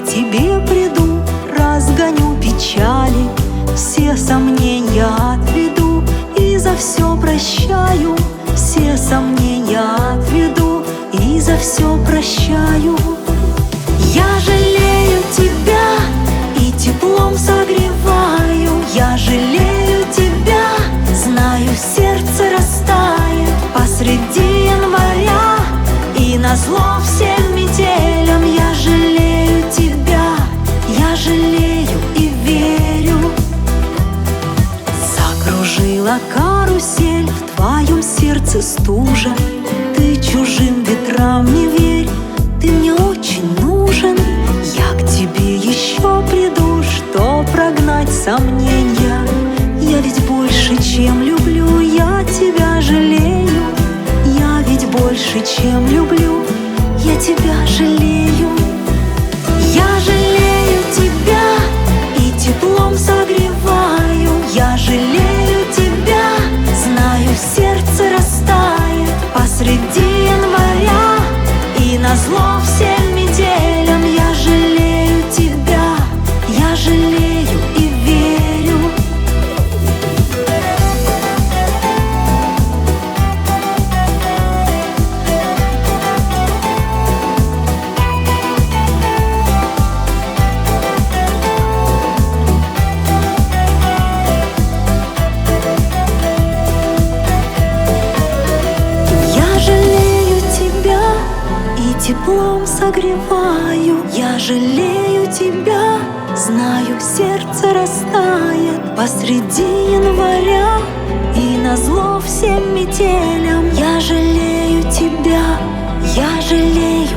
к тебе приду, разгоню печали, все сомнения отведу и за все прощаю, все сомнения отведу и за все прощаю. Я жалею тебя и теплом согреваю, я жалею тебя, знаю, сердце растает посреди января, и назло всем метелям. Я жалею тебя, я жалею и верю. Закружила карусель в твоем сердце стужа, ты чужим ветрам не верь, ты мне очень нужен. Я к тебе еще приду, что прогнать сомнения. Я ведь больше, чем люблю, я тебя жалею. Я ведь больше, чем люблю, я тебя жалею. Я жалею тебя и теплом согреваю, я жалею тебя, знаю, сердце растает посреди января, и назло всем метелям. Я жалею тебя, я жалею и верю. Теплом согреваю, я жалею тебя, знаю, сердце растает посреди января, и назло всем метелям. Я жалею тебя, я жалею